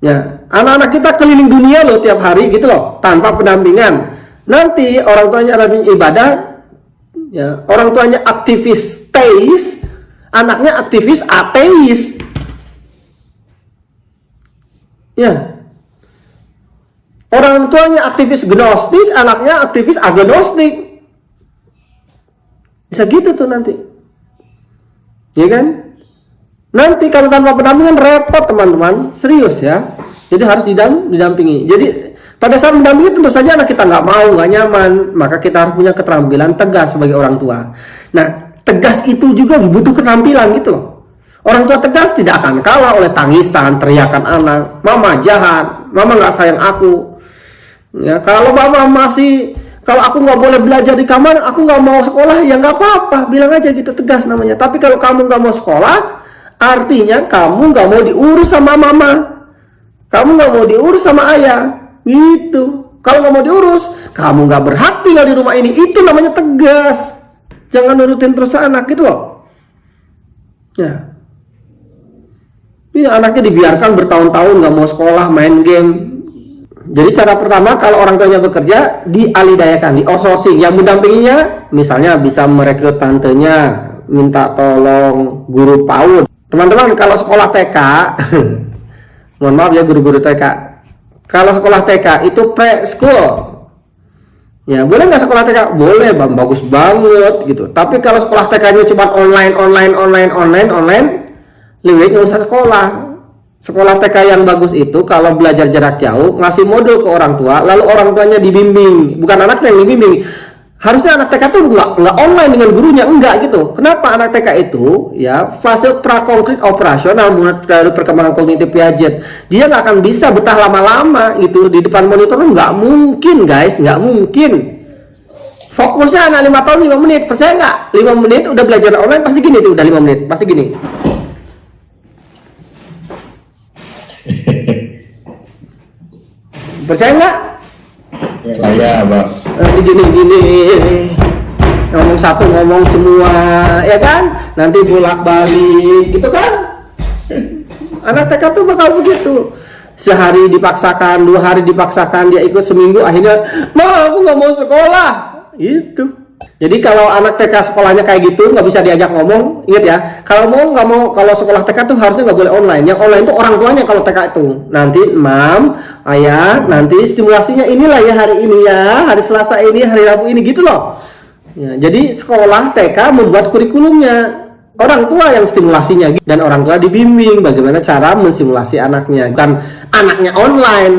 Ya, anak-anak kita keliling dunia loh tiap hari gitu loh, tanpa pendampingan. Nanti orang tuanya rajin ibadah, ya, orang tuanya aktivis teis, anaknya aktivis ateis. Ya. Orang tuanya aktivis gnostik, anaknya aktivis agnostik. Bisa gitu tuh nanti. Ya kan? Nanti kalau tanpa pendampingan repot teman-teman, serius ya. Jadi harus didampingi. Jadi pada saat mendampingi tentu saja anak kita nggak mau, nggak nyaman, maka kita harus punya keterampilan tegas sebagai orang tua. Nah, tegas itu juga butuh keterampilan gitu loh. Orang tua tegas tidak akan kalah oleh tangisan, teriakan anak, mama jahat, mama nggak sayang aku. Ya, kalau mama kalau aku nggak boleh belajar di kamar, aku nggak mau sekolah, ya nggak apa-apa, bilang aja gitu, tegas namanya. Tapi kalau kamu nggak mau sekolah, artinya kamu nggak mau diurus sama mama, kamu nggak mau diurus sama ayah, gitu. Kalau nggak mau diurus, kamu nggak berhak tinggal di rumah ini. Itu namanya tegas. Jangan nurutin terus anak gitu loh. Ya, ini anaknya dibiarkan bertahun-tahun nggak mau sekolah, main game. Jadi cara pertama kalau orang tuanya bekerja, dialidayakan, di-outsourcing. Yang mendampinginya misalnya bisa merekrut tantenya, minta tolong guru PAUD. Teman-teman kalau sekolah TK mohon maaf ya guru-guru TK, kalau sekolah TK itu preschool, ya boleh nggak sekolah TK? Boleh bang, bagus banget gitu. Tapi kalau sekolah TK-nya cuma online, lebih nggak usah sekolah. Sekolah TK yang bagus itu kalau belajar jarak jauh, ngasih modul ke orang tua, lalu orang tuanya dibimbing, bukan anaknya yang dibimbing. Harusnya anak TK itu nggak online dengan gurunya, enggak gitu. Kenapa anak TK itu ya fase prakonkret operasional dari perkembangan kognitif Piaget, dia nggak akan bisa betah lama-lama gitu di depan monitor, nggak mungkin guys, nggak mungkin. Fokusnya anak 5 tahun 5 menit, percaya nggak? 5 menit udah belajar online pasti gini tuh, udah 5 menit pasti gini. Percaya nggak? Saya bang. Gini ngomong satu ngomong semua, ya kan? Nanti bolak-balik gitu kan? Anak TK tuh bakal begitu. Sehari dipaksakan, 2 hari dipaksakan, dia ikut seminggu, akhirnya ma aku nggak mau sekolah itu. Jadi kalau anak TK sekolahnya kayak gitu, nggak bisa diajak ngomong, ingat ya, kalau nggak mau, kalau sekolah TK tuh harusnya nggak boleh online. Yang online itu orang tuanya kalau TK itu. Nanti mam, ayah, nanti stimulasinya inilah ya hari ini ya, hari Selasa ini, hari Rabu ini gitu loh. Ya, jadi sekolah TK membuat kurikulumnya, orang tua yang stimulasinya dan orang tua dibimbing bagaimana cara mensimulasi anaknya, bukan anaknya online.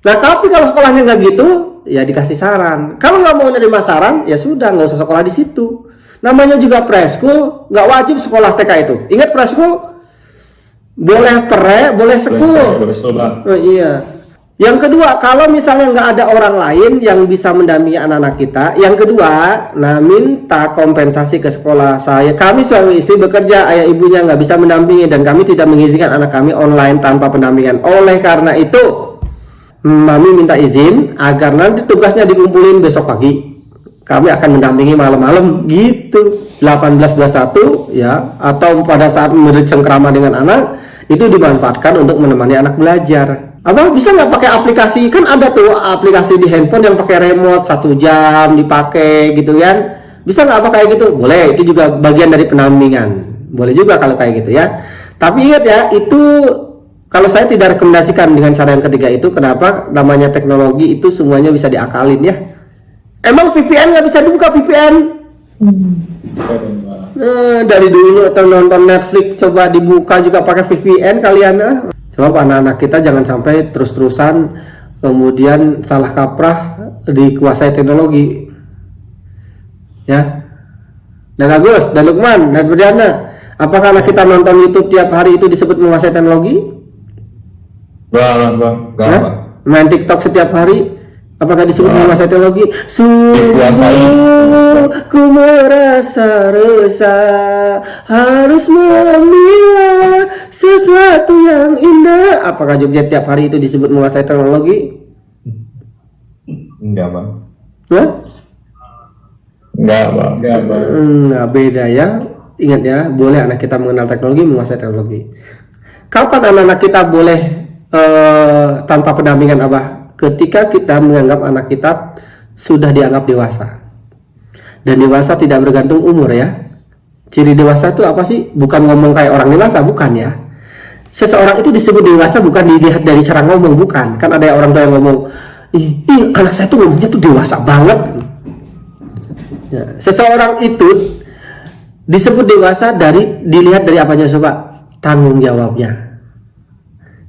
Nah tapi kalau sekolahnya nggak gitu, ya dikasih saran. Kalau nggak mau nerima saran, ya sudah nggak usah sekolah di situ. Namanya juga preschool, nggak wajib sekolah TK itu. Ingat preschool boleh boleh school. Oh, iya. Yang kedua, kalau misalnya nggak ada orang lain yang bisa mendampingi anak-anak kita, yang kedua, nah minta kompensasi ke sekolah. Kami suami istri bekerja, ayah ibunya nggak bisa mendampingi dan kami tidak mengizinkan anak kami online tanpa pendampingan. Oleh karena itu, mami minta izin agar nanti tugasnya dikumpulin besok pagi. Kami akan mendampingi malam-malam gitu, 18-21 ya, atau pada saat memberi cengkrama dengan anak, itu dimanfaatkan untuk menemani anak belajar. Apa bisa nggak pakai aplikasi? Kan ada tuh aplikasi di handphone yang pakai remote 1 jam dipakai gitu kan? Bisa nggak apa kayak gitu? Boleh, itu juga bagian dari pendampingan. Boleh juga kalau kayak gitu ya. Tapi ingat ya, itu kalau saya tidak rekomendasikan dengan cara yang ketiga itu. Kenapa? Namanya teknologi itu semuanya bisa diakalin ya. Emang VPN nggak bisa dibuka VPN? Dari dulu atau nonton Netflix coba dibuka juga pakai VPN kalian ah. Sebab anak-anak kita jangan sampai terus-terusan kemudian salah kaprah dikuasai teknologi. Ya. Dan Agus, dan Lukman, dan Berdiana, apakah anak kita nonton YouTube tiap hari itu disebut menguasai teknologi? Bang. Main TikTok setiap hari, apakah disebut menguasai teknologi? Sungguh ku merasa resah, harus memilah sesuatu yang indah. Apakah Jogja tiap hari itu disebut menguasai teknologi? Enggak bang. Hah? Enggak bang. Nah, beda ya. Ingat ya, boleh anak kita mengenal teknologi, menguasai teknologi. Kapan anak-anak kita boleh tanpa pendampingan Abah, ketika kita menganggap anak kita sudah dianggap dewasa. Dan dewasa tidak bergantung umur ya. Ciri dewasa itu apa sih? Bukan ngomong kayak orang dewasa, bukan ya. Seseorang itu disebut dewasa bukan dilihat dari cara ngomong, bukan. Kan ada orang tua yang ngomong, ih anak saya tuh ngomongnya tuh dewasa banget. Ya, seseorang itu disebut dewasa dilihat dari apanya coba? Tanggung jawabnya.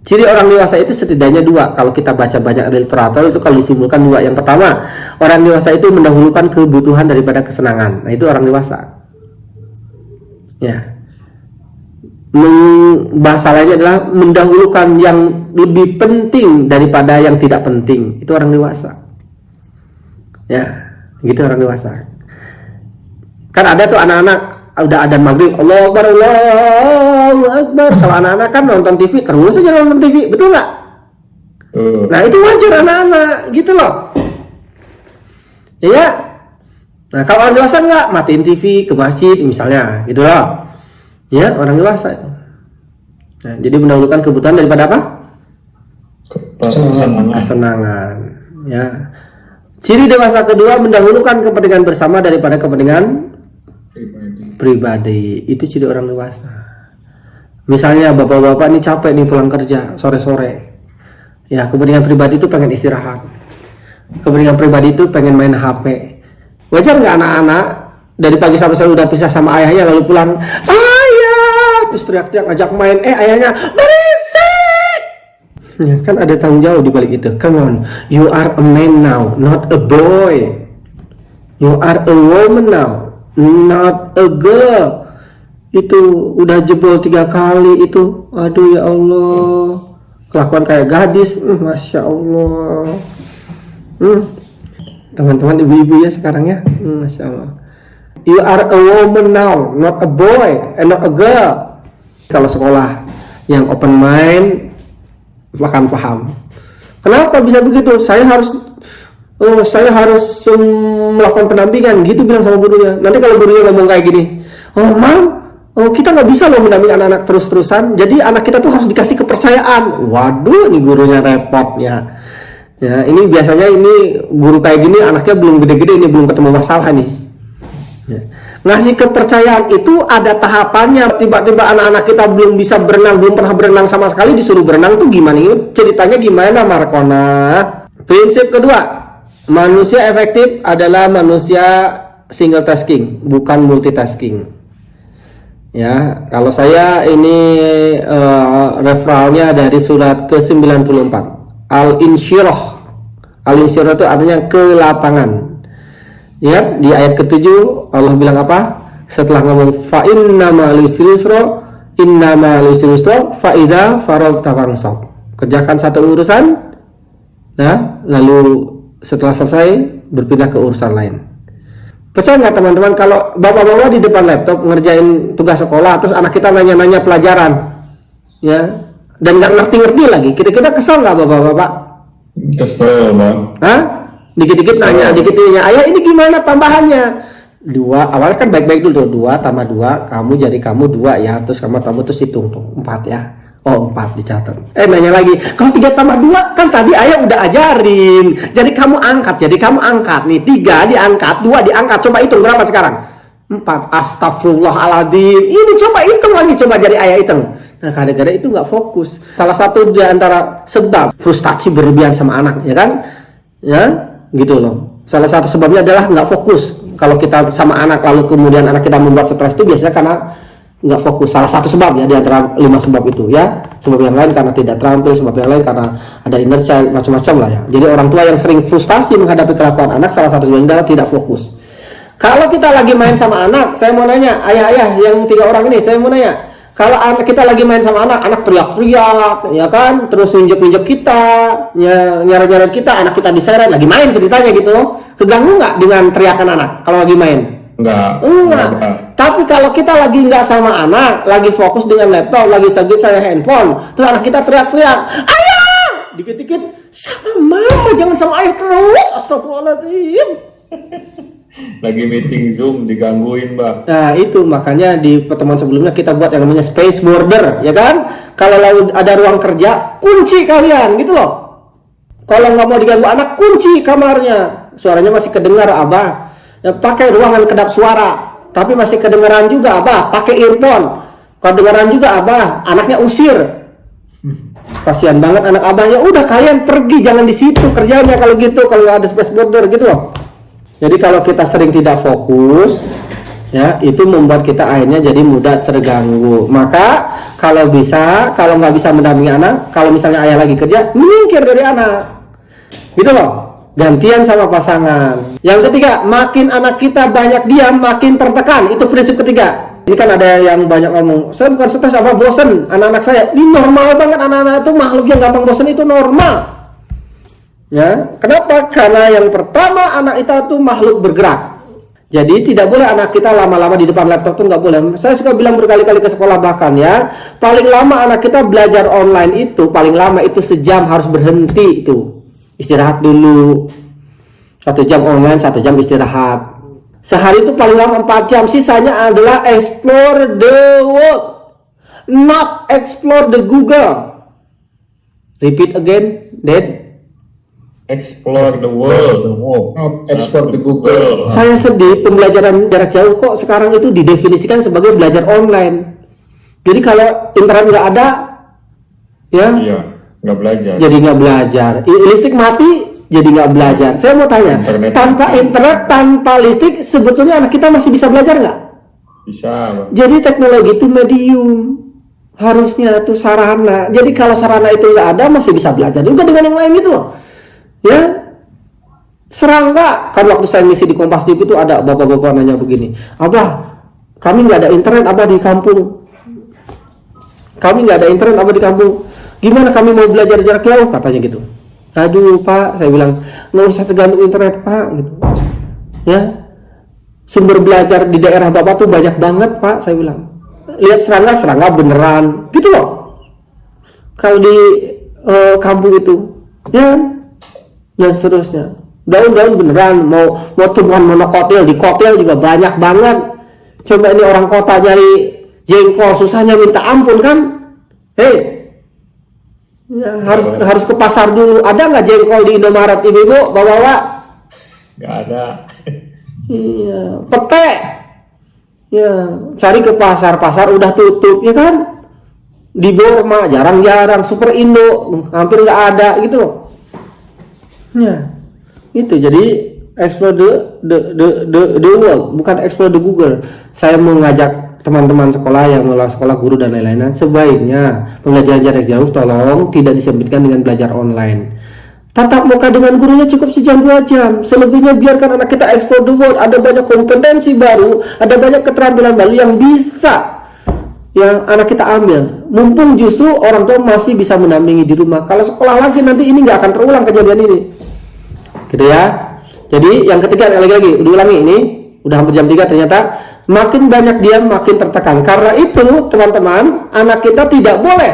Ciri orang dewasa itu setidaknya dua. Kalau kita baca banyak literatur itu kalau disimpulkan dua. Yang pertama, orang dewasa itu mendahulukan kebutuhan daripada kesenangan. Nah, itu orang dewasa. Ya. Bahasa lainnya adalah mendahulukan yang lebih penting daripada yang tidak penting. Itu orang dewasa. Ya, gitu orang dewasa. Kan ada tuh anak-anak udah adzan maghrib, Allahu Akbar, Allahu Akbar. Kalau anak-anak kan nonton TV terus aja nonton TV, betul nggak? Nah itu wajar anak-anak, gitu loh. Ya. Nah kalau orang dewasa nggak, matiin TV ke masjid misalnya, gitu loh. Ya orang dewasa itu. Nah jadi mendahulukan kebutuhan daripada apa? Kesenangan. Ya. Ciri dewasa kedua mendahulukan kepentingan bersama daripada kepentingan pribadi. Itu ciri orang dewasa. Misalnya bapak-bapak ini capek nih pulang kerja sore-sore. Ya, kepentingan pribadi itu pengen istirahat. Kepentingan pribadi itu pengen main HP. Wajar nggak anak-anak dari pagi sampai sore udah pisah sama ayahnya lalu pulang, ayah, terus teriak-teriak ngajak main, ayahnya berisik. Ya, kan ada tanggung jawab di balik itu. Come on, you are a man now, not a boy. You are a woman now, not a girl. Itu udah jebol 3 kali itu. Aduh ya Allah, kelakuan kayak gadis. Masya Allah. Teman-teman ibu-ibu ya sekarang ya. Masya Allah. You are a woman now, not a boy and not a girl. Kalau sekolah yang open mind akan paham. Kenapa bisa begitu? Saya harus melakukan pendampingan gitu bilang sama gurunya. Nanti kalau gurunya ngomong kayak gini, kita nggak bisa loh mendampingi anak-anak terus-terusan. Jadi anak kita tuh harus dikasih kepercayaan. Waduh, ini gurunya repot ya. Ya, ini biasanya ini guru kayak gini anaknya belum gede-gede, ini belum ketemu masalah nih. Ya. Ngasih kepercayaan itu ada tahapannya. Tiba-tiba anak-anak kita belum bisa berenang, belum pernah berenang sama sekali, disuruh berenang tuh gimana? Ini ceritanya gimana, Markona? Prinsip kedua, manusia efektif adalah manusia single tasking, bukan multitasking. Ya, kalau saya ini referalnya dari surat ke-94 Al-Insyirah. Al-Insyirah itu artinya ke lapangan. Ya, di ayat ke-7 Allah bilang apa? Setelah ngomong fa innama lusra innama lusra fa idza faragta fansab. Kerjakan satu urusan, nah, lalu setelah selesai berpindah ke urusan lain. Percaya nggak teman-teman kalau bapak-bapak di depan laptop ngerjain tugas sekolah terus anak kita nanya-nanya pelajaran, ya, dan nggak ngerti-ngerti lagi, kira-kira kesal nggak bapak-bapak? Kesel, Bang. Hah? Dikit-dikit nanya, dikit-dikit ayah ini gimana tambahannya? 2, awalnya kan baik-baik dulu, 2 tambah 2, kamu jadi kamu 2 ya, terus kamu terus hitung tuh 4 ya. Oh 4 dicatat. Nanya lagi, kalau 3 tambah 2 kan tadi ayah udah ajarin. Jadi kamu angkat nih, 3 diangkat, 2 diangkat. Coba hitung berapa sekarang? 4. Astagfirullahaladzim. Ini coba hitung lagi, coba jadi ayah hitung. Nah kadang-kadang itu nggak fokus. Salah satu di antara sebab frustasi berlebihan sama anak, ya kan? Ya, gitu loh. Salah satu sebabnya adalah nggak fokus. Kalau kita sama anak lalu kemudian anak kita membuat stres itu biasanya karena nggak fokus. Salah satu sebab ya di antara 5 sebab itu ya. Sebab yang lain karena tidak terampil, sebab yang lain karena ada inner child, macam-macam lah ya. Jadi orang tua yang sering frustasi menghadapi kelakuan anak salah satu sebabnya adalah tidak fokus. Kalau kita lagi main sama anak, saya mau nanya, ayah-ayah yang 3 orang ini, saya mau nanya, kalau anak kita lagi main sama anak teriak-teriak, ya kan, terus injek-injek kita, nyeret-nyeret kita, anak kita diseret, lagi main ceritanya gitu, keganggu nggak dengan teriakan anak kalau lagi main? Enggak. Tapi kalau kita lagi nggak sama anak, lagi fokus dengan laptop, lagi sajid saya handphone, terus anak kita teriak-teriak, ayah, dikit-dikit sama mama, jangan sama ayah terus, astagfirullahaladzim. Lagi meeting Zoom digangguin, Mbak. Nah itu makanya di pertemuan sebelumnya kita buat yang namanya space border, ya kan? Kalau ada ruang kerja, kunci kalian, gitu loh. Kalau nggak mau diganggu anak, kunci kamarnya. Suaranya masih kedengar, Abah. Ya, pakai ruangan kedap suara, tapi masih kedengaran juga, Abah. Pakai earphone. Kedengaran juga, Abah. Anaknya usir. Kasihan banget anak Abah. Ya udah kalian pergi, jangan di situ kerjanya kalau gitu. Kalau nggak ada space border, gitu loh. Jadi kalau kita sering tidak fokus, ya itu membuat kita akhirnya jadi mudah terganggu. Maka kalau nggak bisa mendampingi anak, kalau misalnya ayah lagi kerja, minggir dari anak, gitu loh. Gantian sama pasangan. Yang ketiga, makin anak kita banyak diam, makin tertekan. Itu prinsip ketiga. Ini kan ada yang banyak ngomong, saya bukan stres, apa bosen anak-anak saya. Ini normal banget, anak-anak itu makhluk yang gampang bosen itu normal. Ya, kenapa? Karena yang pertama anak kita tuh makhluk bergerak. Jadi tidak boleh anak kita lama-lama di depan laptop tuh nggak boleh. Saya suka bilang berkali-kali ke sekolah bahkan ya, paling lama anak kita belajar online itu paling lama itu sejam harus berhenti itu. Istirahat dulu. 1 jam online, 1 jam istirahat. Sehari itu paling lama 4 jam, sisanya adalah explore the world, not explore the Google. Repeat again, Dad. Explore the world. Explore the Google. Saya sedih pembelajaran jarak jauh kok sekarang itu didefinisikan sebagai belajar online. Jadi kalau internet nggak ada, ya, Iya, nggak belajar. jadi nggak belajar. Listrik mati, jadi nggak belajar. Saya mau tanya, Internet tanpa mati. internet, tanpa listrik, sebetulnya anak kita masih bisa belajar nggak? Bisa, Mbak. Jadi teknologi itu medium, harusnya itu sarana. Jadi kalau sarana itu nggak ada, masih bisa belajar juga dengan yang lain gitu loh. Ya, serangga. Kan waktu saya ngisi di Kompas TV itu ada bapak-bapak nanya begini, Abah, kami nggak ada internet, Abah di kampung. Kami nggak ada internet, Abah di kampung. Gimana kami mau belajar jarak jauh? Katanya gitu. Aduh Pak, saya bilang nggak usah tergantung internet Pak. Gitu. Ya, sumber belajar di daerah Bapak tuh banyak banget Pak. Saya bilang. Lihat serangga beneran, gitu loh. Kalau di kampung itu, ya. Dan seterusnya, daun-daun beneran mau tumbuhan monokotil, di kotil juga banyak banget. Coba ini orang kota nyari jengkol susahnya minta ampun kan? Hei, ya, harus ke pasar dulu. Ada nggak jengkol di Indomaret ibu-ibu bawa-bawa? Nggak ada. Iya, pete. Ya, cari ke pasar udah tutup ya kan? Di Borma jarang-jarang, Super Indo hampir nggak ada gitu loh. Ya, itu jadi explore the world, bukan explore the Google. Saya mengajak teman-teman sekolah yang mulai sekolah guru dan lain-lain, sebaiknya pembelajaran jarak jauh tolong tidak disebutkan dengan belajar online. Tatap muka dengan gurunya cukup sejam 2 jam. Selebihnya biarkan anak kita explore the world. Ada banyak kompetensi baru, ada banyak keterampilan baru yang bisa yang anak kita ambil. Mumpung justru orang tua masih bisa mendampingi di rumah. Kalau sekolah lagi nanti ini nggak akan terulang kejadian ini. Gitu ya. Jadi yang ketiga lagi diulangi ini udah hampir jam 3 ternyata makin banyak diam makin tertekan. Karena itu teman-teman, anak kita tidak boleh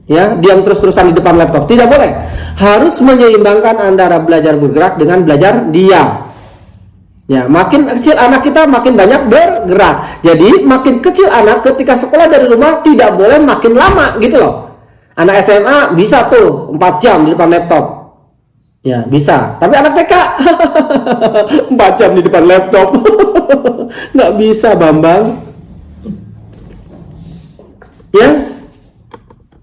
ya diam terus-terusan di depan laptop, tidak boleh. Harus menyeimbangkan antara belajar bergerak dengan belajar diam. Ya, makin kecil anak kita makin banyak bergerak. Jadi makin kecil anak ketika sekolah dari rumah tidak boleh makin lama gitu loh. Anak SMA bisa tuh 4 jam di depan laptop. Ya bisa, tapi anak TK 4 jam di depan laptop nggak bisa Bambang. Ya,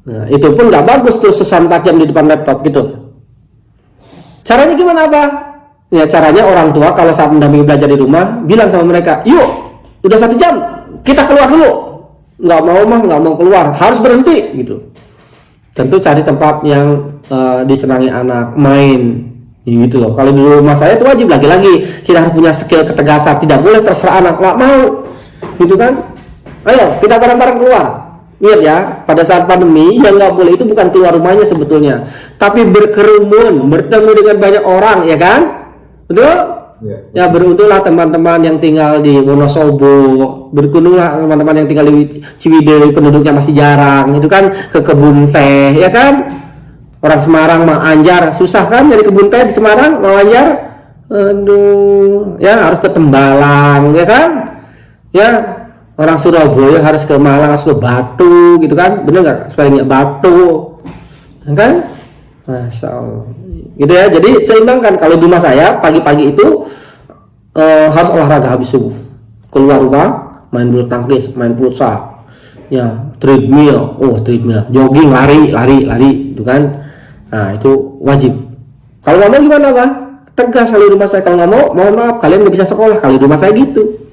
nah, itu pun nggak bagus tuh 4 jam di depan laptop gitu. Caranya gimana Pak? Ya caranya orang tua kalau saat mendampingi belajar di rumah bilang sama mereka, yuk udah 1 jam kita keluar dulu. Nggak mau keluar, harus berhenti gitu. Tentu cari tempat yang disenangi anak, main gitu loh. Kalau di rumah saya itu wajib, lagi-lagi kita harus punya skill ketegasan, tidak boleh terserah anak, nggak mau gitu kan. Ayo kita bareng-bareng keluar. Lihat ya, pada saat pandemi yang nggak boleh itu bukan keluar rumahnya sebetulnya, tapi berkerumun, bertemu dengan banyak orang, ya kan, betul? Ya beruntunglah teman-teman yang tinggal di Wonosobo, berkunjunglah teman-teman yang tinggal di Ciwidey, penduduknya masih jarang, itu kan ke kebun teh, ya kan? Orang Semarang mau Anjar susah kan nyari kebun teh di Semarang, mau Anjar? Aduh, ya harus ke Tembalang, ya kan? Ya, orang Surabaya harus ke Malang, harus ke Batu, gitu kan? Bener nggak? Spellingnya Batu, ya kan? Masya Allah. Gitu ya. Jadi seimbangkan. Kalau di rumah saya pagi-pagi itu harus olahraga habis subuh. Keluar rumah, main bulu tangkis, main futsal, ya treadmill, jogging, lari, itu kan? Nah itu wajib. Kalau nggak mau gimana Pak? Tegas kalau di rumah saya. Kalau nggak mau, mohon maaf, kalian nggak bisa sekolah. Kalau di rumah saya gitu,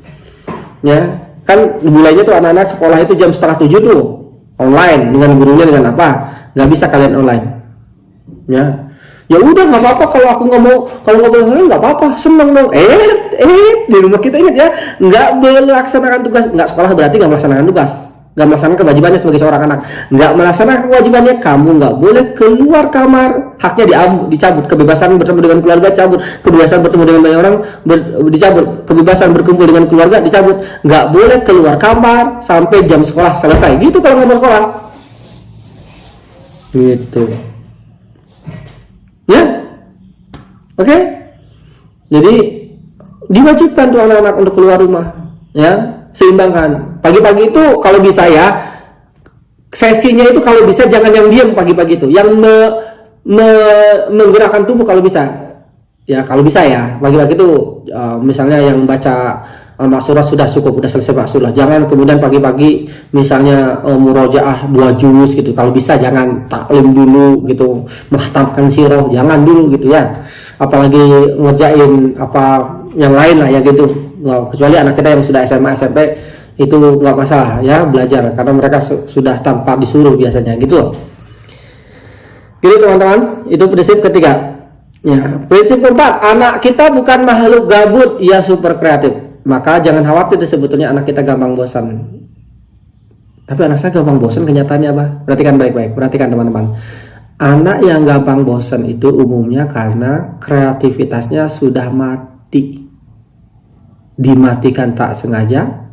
ya kan mulainya tuh anak-anak sekolah itu jam 6:30 tuh online dengan gurunya dengan apa? Nggak bisa kalian online, ya. Ya udah nggak apa-apa kalau aku nggak mau, kalau nggak boleh nggak apa-apa, seneng dong. Di rumah kita ingat ya, nggak melaksanakan tugas, nggak sekolah berarti nggak melaksanakan tugas, nggak melaksanakan kewajibannya sebagai seorang anak, nggak melaksanakan kewajibannya, kamu nggak boleh keluar kamar, haknya dicabut, kebebasan bertemu dengan keluarga cabut, kebebasan bertemu dengan banyak orang dicabut, kebebasan berkumpul dengan keluarga dicabut, nggak boleh keluar kamar sampai jam sekolah selesai, gitu kalau nggak mau sekolah, gitu. Ya, oke. Jadi diwajibkan tuh anak-anak untuk keluar rumah, ya, seimbangkan. Pagi-pagi itu kalau bisa ya, sesinya itu kalau bisa jangan yang diam pagi-pagi itu, yang menggerakkan tubuh kalau bisa. Ya kalau bisa ya, pagi-pagi itu misalnya yang baca Al-Ma'surah sudah cukup, udah selesai Ma'surah. Jangan kemudian pagi-pagi misalnya murojaah 2 juz gitu. Kalau bisa jangan taklim dulu gitu, menghatamkan sirah jangan dulu gitu ya. Apalagi ngerjain apa yang lain lah ya gitu. Nggak, kecuali anak kita yang sudah SMA SMP itu nggak masalah ya belajar karena mereka sudah tanpa disuruh biasanya gitu loh. Gitu teman-teman, itu prinsip ketiga. Ya, prinsip keempat, anak kita bukan makhluk gabut, ia super kreatif. Maka jangan khawatir sebetulnya anak kita gampang bosan. Tapi anak saya gampang bosan kenyataannya apa? Perhatikan baik-baik, perhatikan teman-teman. Anak yang gampang bosan itu umumnya karena kreativitasnya sudah mati. Dimatikan tak sengaja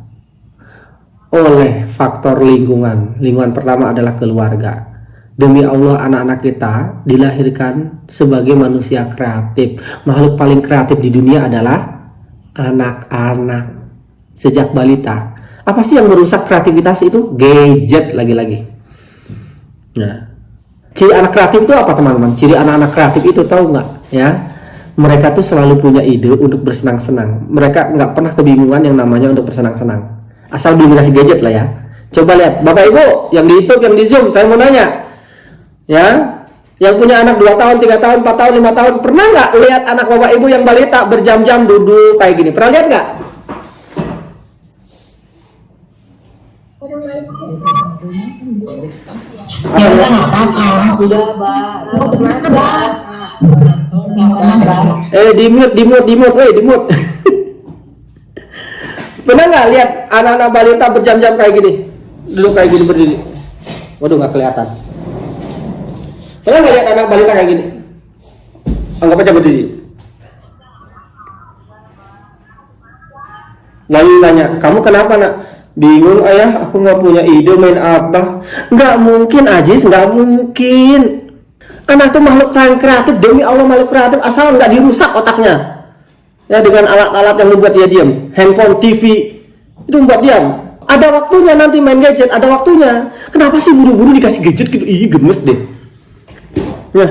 oleh faktor lingkungan. Lingkungan pertama adalah keluarga. Demi Allah anak-anak kita dilahirkan sebagai manusia kreatif. Makhluk paling kreatif di dunia adalah anak-anak sejak balita. Apa sih yang merusak kreativitas itu? Gadget lagi-lagi. Nah, ciri anak kreatif itu apa teman-teman? Ciri anak-anak kreatif itu tahu nggak? Ya, mereka tuh selalu punya ide untuk bersenang-senang. Mereka nggak pernah kebingungan yang namanya untuk bersenang-senang. Asal belum dikasih gadget lah ya. Coba lihat, Bapak Ibu yang di YouTube, yang di Zoom, saya mau nanya, ya. Yang punya anak 2 tahun, 3 tahun, 4 tahun, 5 tahun, pernah nggak lihat anak bapak ibu yang balita berjam-jam duduk kayak gini? Pernah lihat nggak? Di mute. Pernah nggak lihat anak-anak balita berjam-jam kayak gini? Duduk kayak gini berdiri. Waduh, nggak kelihatan. Pernah nggak lihat anak balita kayak gini? Anggap aja berdiri. Lalu nanya, kamu kenapa nak? Bingung ayah, aku nggak punya ide main apa. Nggak mungkin Aziz, nggak mungkin. Anak tuh makhluk kreatif, demi Allah makhluk kreatif, asal nggak dirusak otaknya. Ya dengan alat-alat yang membuat dia diam, handphone, TV, itu membuat diam. Ada waktunya nanti main gadget, ada waktunya. Kenapa sih buru-buru dikasih gadget gitu? Ih, gemes deh. Nah,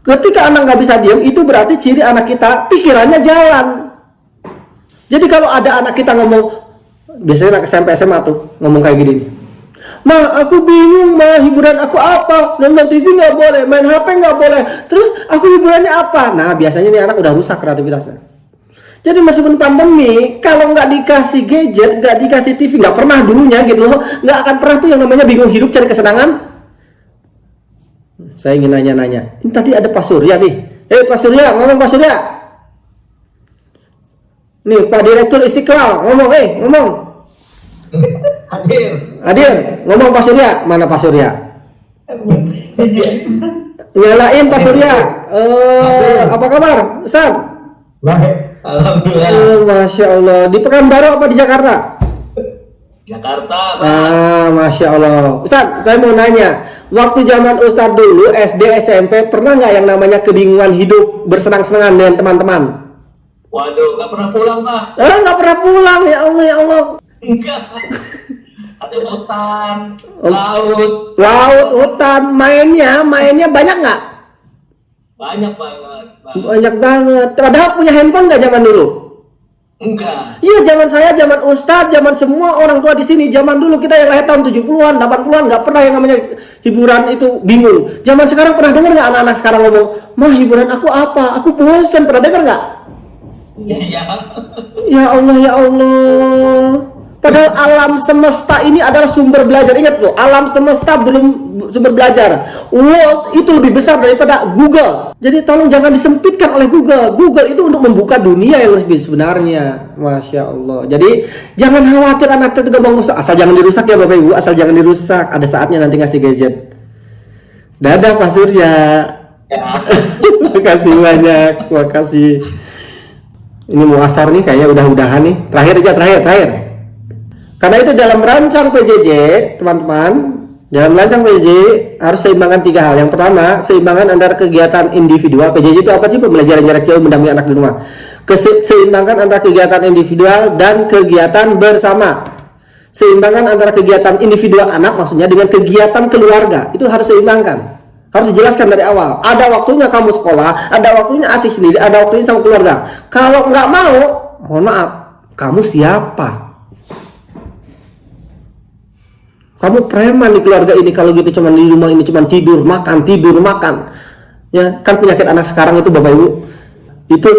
ketika anak nggak bisa diam, itu berarti ciri anak kita pikirannya jalan. Jadi kalau ada anak kita ngomong, biasanya anak SMP SMA tuh ngomong kayak gini nih, Ma, aku bingung ma, hiburan aku apa? Nonton TV nggak boleh, main HP nggak boleh. Terus aku hiburannya apa? Nah, biasanya nih anak udah rusak kreativitasnya. Jadi meskipun pandemi, kalau nggak dikasih gadget, nggak dikasih TV, nggak pernah dulunya gitu loh, nggak akan pernah tuh yang namanya bingung hidup cari kesenangan. Saya ingin nanya-nanya. Ini tadi ada Pak Surya nih. Pak Surya, ngomong Pak Surya. Nih Pak Direktur Istiqlal, ngomong, ngomong. Hadir, ngomong Pak Surya. Mana Pak Surya? Nyalain Pak Surya. Apa kabar, Ustaz? Baik, alhamdulillah. Masya Allah. Di Pekanbaru apa di Jakarta? Jakarta, Pak. Masya Allah. Ustaz, saya mau nanya, waktu zaman Ustaz dulu SD SMP pernah nggak yang namanya kebingungan hidup bersenang-senangan dengan teman-teman? Waduh, nggak pernah pulang, Pak. Nggak pernah pulang, ya Allah ya Allah. Enggak. Ada hutan, Oh. laut, Hutan, mainnya banyak nggak? banyak banget, Pak. Banyak banget. Padahal punya handphone nggak zaman dulu? Enggak. Iya, zaman saya, zaman Ustadz, zaman semua orang tua di sini, zaman dulu kita yang lahir tahun 70-an, 80-an nggak pernah yang namanya hiburan itu bingung. Zaman sekarang pernah dengar nggak anak-anak sekarang ngomong, "Mah, hiburan aku apa? Aku bosan." Pernah dengar nggak? Iya. Ya Allah, ya Allah. Padahal alam semesta ini adalah sumber belajar. Ingat loh, alam semesta belum sumber belajar. World itu lebih besar daripada Google. Jadi tolong jangan disempitkan oleh Google. Google itu untuk membuka dunia yang lebih sebenarnya. Masya Allah. Jadi jangan khawatir anak itu gampang rusak. Asal jangan dirusak ya Bapak Ibu. Asal jangan dirusak. Ada saatnya nanti ngasih gadget. Dadah Pak Surya. Ya. Terima kasih banyak. Terima kasih. Ini mau asar nih kayaknya udah-udahan nih. Terakhir. Karena itu dalam rancang PJJ, teman-teman, dalam rancang PJJ harus seimbangkan 3 hal. Yang pertama, seimbangan antara kegiatan individual. PJJ itu apa sih? Pembelajaran jarak jauh mendampingi anak di rumah. Seimbangan antara kegiatan individual dan kegiatan bersama. Seimbangan antara kegiatan individual anak maksudnya dengan kegiatan keluarga. Itu harus seimbangkan. Harus dijelaskan dari awal. Ada waktunya kamu sekolah, ada waktunya asik sendiri, ada waktunya sama keluarga. Kalau nggak mau, mohon maaf, kamu siapa? Kamu preman di keluarga ini kalau gitu, cuman di rumah ini cuman tidur makan. Ya, kan penyakit anak sekarang itu Bapak Ibu. Itu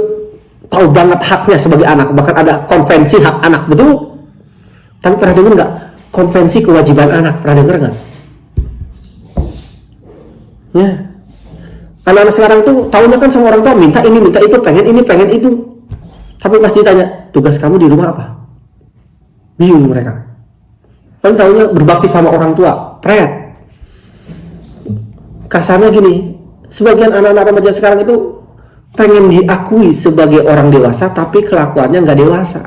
tahu banget haknya sebagai anak, bahkan ada konvensi hak anak, betul? Tapi pernah dengar nggak konvensi kewajiban anak? Pernah dengar nggak? Ya. Anak-anak sekarang tuh tahunya kan sama orang tua minta ini, minta itu, pengen ini, pengen itu. Tapi pasti ditanya, tugas kamu di rumah apa? Bingung mereka. Kan tahunya berbakti sama orang tua, pret. Kasarnya gini, sebagian anak-anak remaja sekarang itu pengen diakui sebagai orang dewasa, tapi kelakuannya nggak dewasa.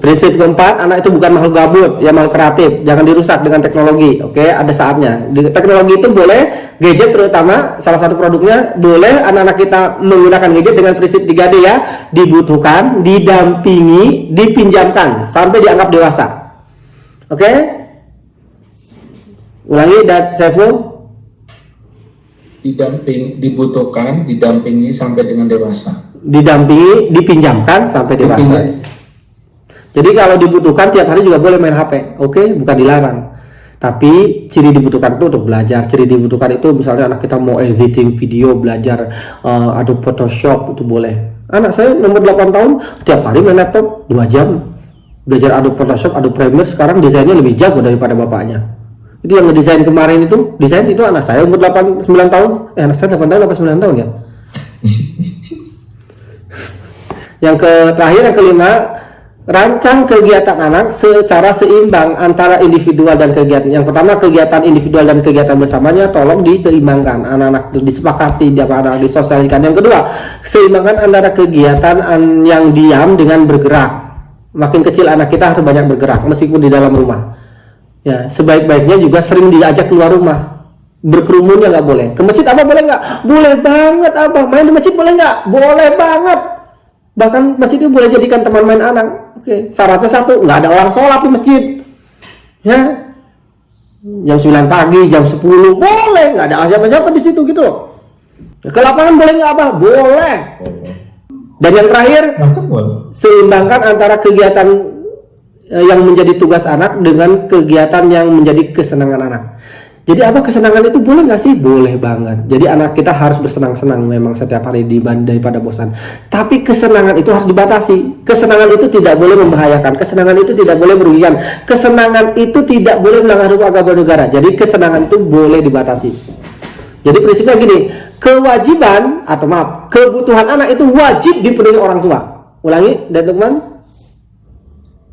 Prinsip keempat, anak itu bukan makhluk gabut, ya makhluk kreatif. Jangan dirusak dengan teknologi. Oke, ada saatnya. Di teknologi itu boleh, gadget terutama, salah satu produknya, boleh anak-anak kita menggunakan gadget dengan prinsip 3D ya. Dibutuhkan, didampingi, dipinjamkan, sampai dianggap dewasa. Oke? Ulangi, dan Saiful. Dibutuhkan, didampingi sampai dengan dewasa. Didampingi, dipinjamkan sampai dewasa. Jadi kalau dibutuhkan tiap hari juga boleh main HP. Oke, bukan dilarang. Tapi ciri dibutuhkan itu untuk belajar. Ciri dibutuhkan itu misalnya anak kita mau editing video, belajar Adobe Photoshop, itu boleh. Anak saya nomor 8 tahun tiap hari main laptop 2 jam. Belajar Adobe Photoshop, Adobe Premiere, sekarang desainnya lebih jago daripada bapaknya. Itu yang ngedesain kemarin itu, desain itu anak saya umur 9 tahun. Anak saya 8 tahun apa 9 tahun ya? Yang terakhir, yang kelima, rancang kegiatan anak secara seimbang antara individual dan kegiatan. Yang pertama, kegiatan individual dan kegiatan bersamanya tolong diseimbangkan. Anak-anak itu disepakati, anak disosialisasikan. Yang kedua, seimbangkan antara kegiatan yang diam dengan bergerak. Makin kecil anak kita harus banyak bergerak meskipun di dalam rumah. Ya, sebaik-baiknya juga sering diajak keluar rumah. Berkerumunnya nggak boleh. Ke masjid apa boleh nggak? Boleh banget apa? Main di masjid boleh nggak? Boleh banget. Bahkan masjid itu boleh jadikan teman main anak. Oke, syaratnya satu, nggak ada orang sholat di masjid. Ya, jam 9 pagi, jam 10 boleh, nggak ada siapa-siapa di situ gitu. Ke lapangan boleh nggak apa? Boleh. Dan yang terakhir, seimbangkan antara kegiatan yang menjadi tugas anak dengan kegiatan yang menjadi kesenangan anak. Jadi apa, kesenangan itu boleh nggak sih? Boleh banget. Jadi anak kita harus bersenang-senang memang setiap hari daripada bosan. Tapi kesenangan itu harus dibatasi. Kesenangan itu tidak boleh membahayakan. Kesenangan itu tidak boleh merugikan. Kesenangan itu tidak boleh melanggar hukum agama negara. Jadi kesenangan itu boleh dibatasi. Jadi prinsipnya gini, kewajiban atau maaf, kebutuhan anak itu wajib dipenuhi orang tua. Ulangi, dan teman.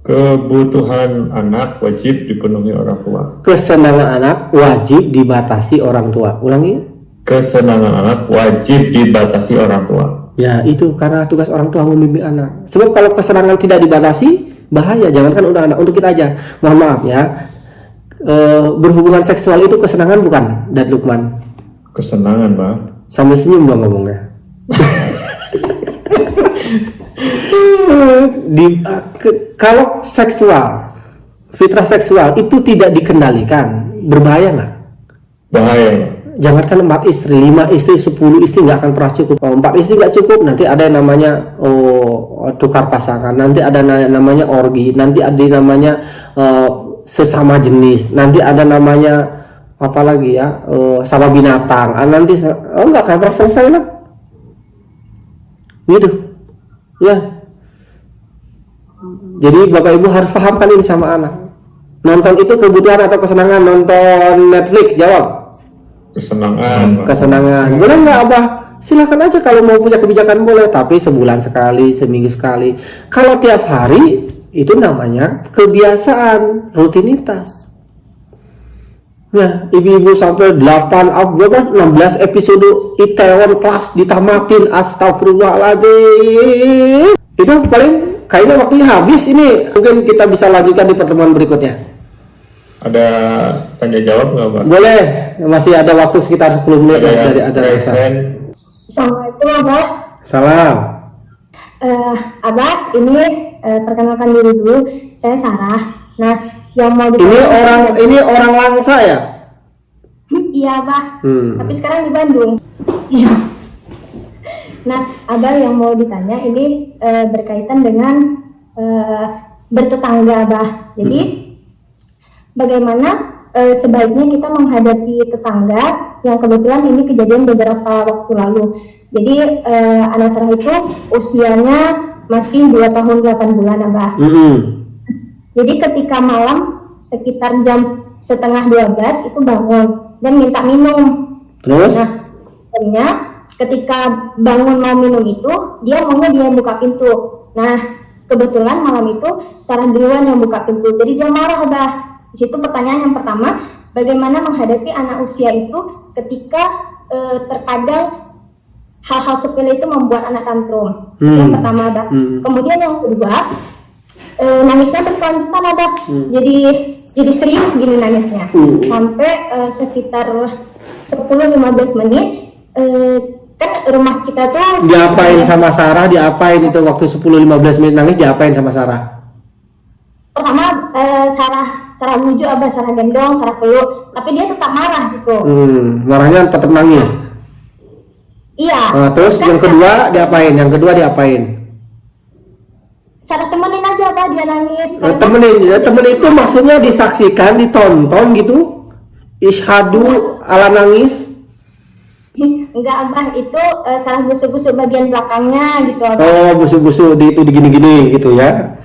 Kebutuhan anak wajib dipenuhi orang tua. Kesenangan anak wajib dibatasi orang tua. Ulangi. Kesenangan anak wajib dibatasi orang tua. Ya, itu karena tugas orang tua membimbing anak. Sebab kalau kesenangan tidak dibatasi, bahaya. Jangankan udah anak, untuk kita aja. Mohon maaf ya, berhubungan seksual itu kesenangan bukan, Dad Lukman? Kesenangan, Pak. Sambil senyum dong ngomongnya. Kalau seksual, fitrah seksual itu tidak dikendalikan, berbahaya nggak? Bahaya. Jangankan 4 istri, 5 istri, 10 istri nggak akan pernah cukup. 4 istri nggak cukup, nanti ada yang namanya tukar pasangan, nanti ada namanya orgi, nanti ada namanya sesama jenis, nanti ada namanya apa lagi ya, sama binatang, nanti nggak akan pernah selesai lah, gitu ya. Jadi Bapak Ibu harus pahamkan ini sama anak. Nonton itu kebutuhan atau kesenangan? Nonton Netflix, jawab. Kesenangan, Pak. Kesenangan. Boleh nggak Abah? Silakan aja kalau mau punya kebijakan boleh, tapi sebulan sekali, seminggu sekali. Kalau tiap hari itu namanya kebiasaan, rutinitas. Nah, ibu-ibu sampai 16 episode Itaewon Class ditamatin, astagfirullahaladzim. Itu paling kayaknya waktunya habis ini. Mungkin kita bisa lanjutkan di pertemuan berikutnya. Ada tanya jawab nggak, Pak? Boleh, masih ada waktu sekitar 10 menit dari ada Reza. Assalamualaikum Abah. Salam. Abah, ini perkenalkan diri dulu, saya Sarah. Nah, yang mau Ini orang Langsa ya? Iya Abah, tapi sekarang di Bandung. Iya. Nah, Abah yang mau ditanya ini berkaitan dengan bertetangga Abah. Jadi bagaimana sebaiknya kita menghadapi tetangga yang kebetulan ini kejadian beberapa waktu lalu. Jadi anak Sarah itu usianya masih 2 tahun 8 bulan Abah. Jadi ketika malam sekitar jam 11:30 itu bangun dan minta minum. Terus? Nah, akhirnya ketika bangun mau minum itu dia maunya dia buka pintu. Nah, kebetulan malam itu Sarah duluan yang buka pintu. Jadi dia marah Abah. Di situ pertanyaan yang pertama, bagaimana menghadapi anak usia itu ketika terkadang hal-hal sepele itu membuat anak tantrum. Yang pertama Abah. Kemudian yang kedua, nangisnya berkelanjutan Abah. Jadi serius gini nangisnya. Sampai sekitar 10-15 menit kan rumah kita tuh Diapain sama Sarah? Diapain itu waktu 10-15 menit nangis? Diapain sama Sarah? Pertama Sarah bujuk Abah, Sarah gendong, Sarah peluk, tapi dia tetap marah gitu. Marahnya tetap nangis. Iya. Nah, terus kan, yang kedua diapain? Sarah temenin aja Abah dia nangis. Temenin itu maksudnya disaksikan, ditonton gitu? Ishadu ala nangis? Enggak Abah, itu Sarah busuk-busuk bagian belakangnya gitu Abah. Oh, busuk-busuk itu digini-gini gitu ya?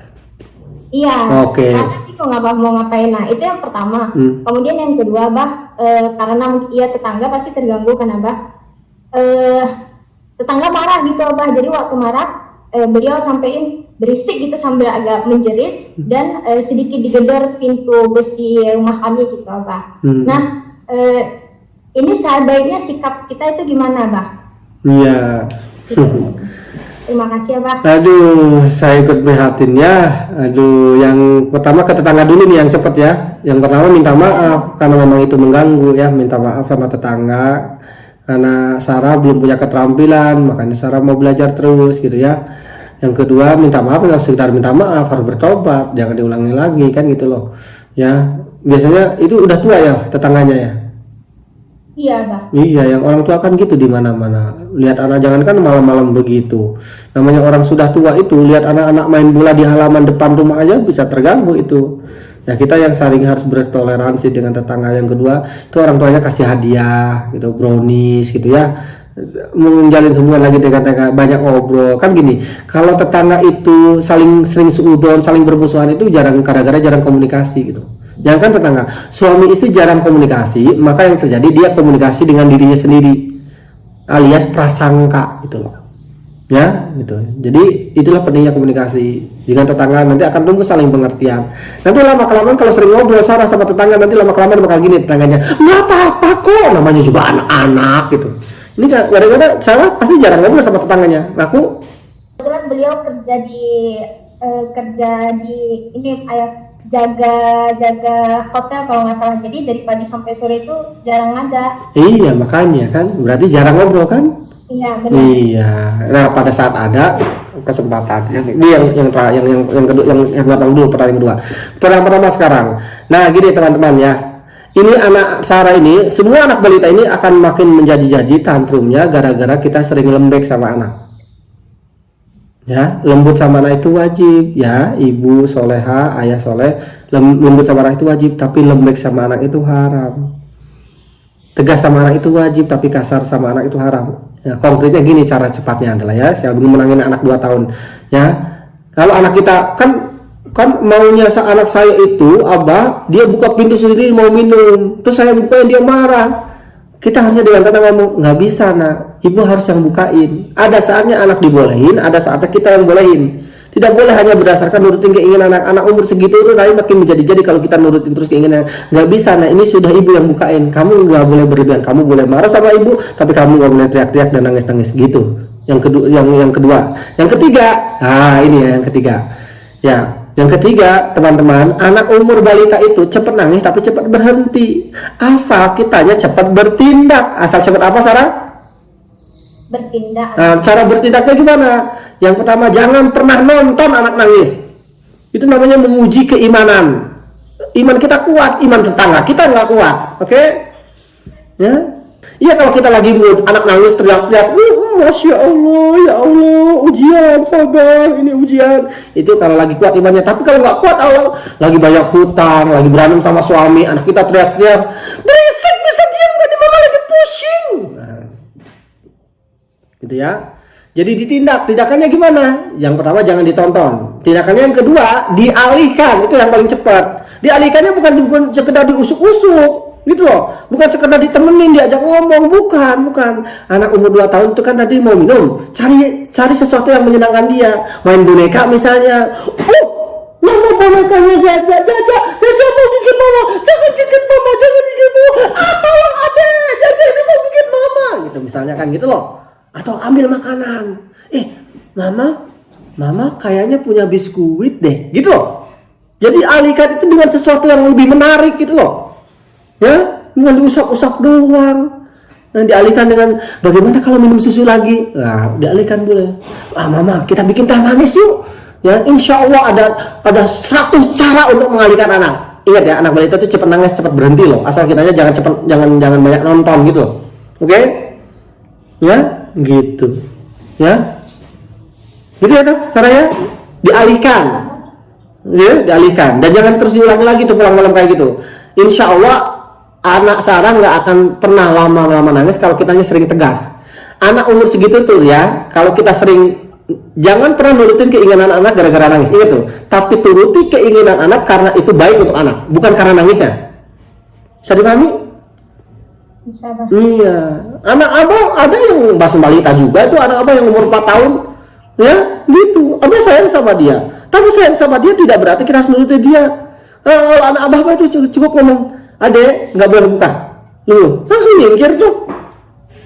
Iya. Oke. Karena kok nggak Abah mau ngapain. Nah itu yang pertama. Kemudian yang kedua Abah, karena ia tetangga pasti terganggu kan Abah. Tetangga marah gitu Abah. Jadi waktu marah beliau sampein berisik gitu sambil agak menjerit dan sedikit digedor pintu besi rumah kami gitu Abah. Nah ini sebaiknya sikap kita itu gimana Abah? Iya. Terima kasih Abah. Aduh, saya ikut prihatin ya. Aduh, yang pertama ke tetangga dulu nih yang cepet ya. Yang pertama minta maaf karena memang itu mengganggu ya. Minta maaf sama tetangga karena Sarah belum punya keterampilan, makanya Sarah mau belajar terus gitu ya. Yang kedua minta maaf, nggak sekedar minta maaf, harus bertobat, jangan diulangi lagi kan gitu loh. Ya, biasanya itu udah tua ya tetangganya ya. Iya Abah. Iya, yang orang tua kan gitu di mana-mana. Lihat anak, jangan kan malam-malam begitu. Namanya orang sudah tua itu, lihat anak-anak main bola di halaman depan rumah aja bisa terganggu itu. Ya kita yang saling harus bertoleransi dengan tetangga. Yang kedua, itu orang tuanya kasih hadiah gitu, brownies gitu ya. Menjalin hubungan lagi dengan tetangga, banyak ngobrol. Kan gini, kalau tetangga itu saling sering suudon, saling bermusuhan itu kadang-kadang jarang komunikasi gitu. Jangan kan tetangga, suami istri jarang komunikasi, maka yang terjadi dia komunikasi dengan dirinya sendiri, alias prasangka gitu loh, ya gitu. Jadi itulah pentingnya komunikasi dengan tetangga. Nanti akan tumbuh saling pengertian. Nanti lama kelamaan kalau sering ngobrol Sarah sama tetangga, nanti lama kelamaan bakal gini tetangganya, nggak apa-apa kok, namanya juga anak-anak gitu. Ini kadang-kadang Sarah pasti jarang ngobrol sama tetangganya. Aku kebetulan beliau kerja di kerja di ini jaga hotel kalau nggak salah. Jadi dari pagi sampai sore itu jarang ada. Iya, makanya kan, berarti jarang ngobrol kan? Iya benar. Iya. Nah, pada saat ada kesempatan, ini yang kedua, yang belakang dulu, pertanyaan kedua. Pertama sekarang. Nah, gini teman-teman ya. Ini anak Sarah ini, semua anak balita ini akan makin menjadi-jadi tantrumnya gara-gara kita sering lembek sama anak. Ya, lembut sama anak itu wajib ya, ibu soleha, ayah soleh, lembut sama anak itu wajib, tapi lembek sama anak itu haram. Tegas sama anak itu wajib, tapi kasar sama anak itu haram. Ya, konkretnya gini cara cepatnya adalah ya, saya belum menangin anak 2 tahun. Ya, kalau anak kita kan maunya anak saya itu, abah, dia buka pintu sendiri mau minum, terus saya bukain dia marah. Kita harusnya dengan tenang ngomong, nggak bisa nak, ibu harus yang bukain. Ada saatnya anak dibolehin, ada saatnya kita yang bolehin. Tidak boleh hanya berdasarkan nurutin keinginan anak umur segitu itu nanti makin menjadi-jadi kalau kita nurutin terus keinginan. Nggak bisa, nah ini sudah ibu yang bukain. Kamu nggak boleh berlebihan, kamu boleh marah sama ibu, tapi kamu nggak boleh teriak-teriak dan nangis-nangis gitu. Yang kedua, yang ketiga, ini ya yang ketiga. Ya, yang ketiga teman-teman, anak umur balita itu cepat nangis tapi cepat berhenti. Asal kitanya cepat bertindak. Asal cepat apa Sarah? Bertindak. Nah, cara bertindaknya gimana? Yang pertama, jangan pernah nonton anak nangis. Itu namanya menguji keimanan. Iman kita kuat, iman tetangga kita nggak kuat. Oke? Ya. Iya, kalau kita lagi mood, anak nangis teriak-teriak, Masya Allah, ya Allah, ujian, sabar, ini ujian. Itu kalau lagi kuat imannya. Tapi kalau nggak kuat, Allah, lagi banyak hutang, lagi berantem sama suami, anak kita teriak-teriak, berisik, bisa diam gak, mama lagi pusing. Nah, gitu ya. Jadi tindakannya gimana? Yang pertama jangan ditonton. Tindakannya yang kedua dialihkan, itu yang paling cepat. Dialihkannya bukan sekedar diusuk-usuk, gitu loh. Bukan sekedar ditemenin, diajak ngomong, bukan. Anak umur 2 tahun itu kan tadi mau minum, cari sesuatu yang menyenangkan dia. Main boneka misalnya. Mama bonekanya Jaja mau bikin mama, jangan bikin mama. Tolong adek, Jaja ini mau bikin mama. Gitu misalnya kan gitu loh. Atau ambil makanan, mama kayaknya punya biskuit deh, gitu loh. Jadi alihkan itu dengan sesuatu yang lebih menarik gitu loh, ya, bukan diusap-usap doang. Nah, dialihkan dengan bagaimana kalau minum susu lagi, nah dialihkan boleh. Mama kita bikin teh manis yuk, ya, insya Allah ada 100 cara untuk mengalihkan anak. Ingat ya, anak balita itu cepat nangis cepat berhenti loh, asal kitanya jangan banyak nonton gitu loh. Oke? Ya, gitu ya, gitu ya Sarah ya, dialihkan ya, dan jangan terus diulangi lagi tuh pulang malam kayak gitu. Insya Allah anak Sarah nggak akan pernah lama-lama nangis kalau kitanya sering tegas. Anak umur segitu tuh ya, kalau kita sering, jangan pernah nurutin keinginan anak gara-gara nangis, ingat tuh, tapi turuti keinginan anak karena itu baik untuk anak, bukan karena nangisnya. Bisa dipahami? Iya, anak abang ada yang masih balita juga, itu anak abang yang umur 4 tahun ya gitu, abang sayang sama dia, tapi sayang sama dia tidak berarti kita harus nurutin dia. Kalau anak abang itu cukup ngomong, adek nggak boleh buka, lu langsung nyingkir tuh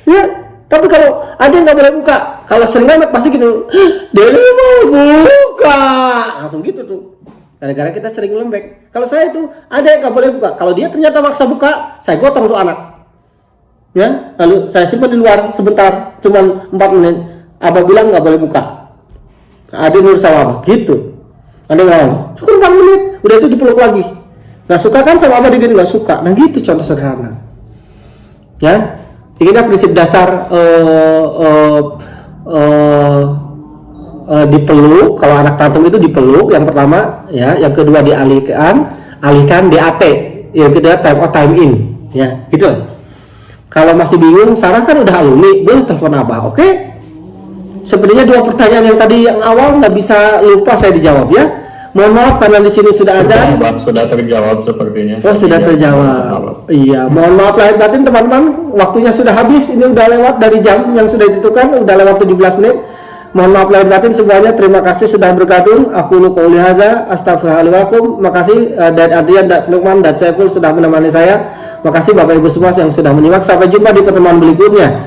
ya. Tapi kalau adek nggak boleh buka, kalau sering banget pasti gitu, Deli mau buka, langsung gitu tuh, gara-gara kita sering lembek. Kalau saya itu adek nggak boleh buka, kalau dia ternyata maksa buka, saya gotong tuh anak ya, lalu saya simpan di luar sebentar, cuman 4 menit. Abah bilang nggak boleh buka, adik nurut sama abah gitu. Ada ngomong, cukup 4 menit, udah itu dipeluk lagi. Nggak suka kan sama abah, dia nggak suka. Nah gitu contoh sederhana. Ya, ini prinsip dasar dipeluk. Kalau anak tantrum itu dipeluk, yang pertama ya, yang kedua alihkan DAT, yang kedua time in, ya gitu. Kalau masih bingung, Sarah kan udah alumni, boleh telepon abah, oke? Sebenarnya 2 pertanyaan yang tadi yang awal nggak bisa lupa saya dijawab ya. Mohon maaf karena di sini sudah ada. Sudah terjawab sepertinya. Oh sudah terjawab. Iya, mohon maaf lahir batin teman-teman, waktunya sudah habis. Ini udah lewat dari jam yang sudah ditentukan, udah lewat 17 menit. Mohon maaf lahir batin semuanya. Terima kasih sudah bergabung. Aku qouli hadza, astagfirullahaladzim. Makasih Dan Adrian, Dan Lukman, Dan Saiful sudah menemani saya. Makasih Bapak Ibu semua yang sudah menyimak. Sampai jumpa di pertemuan berikutnya.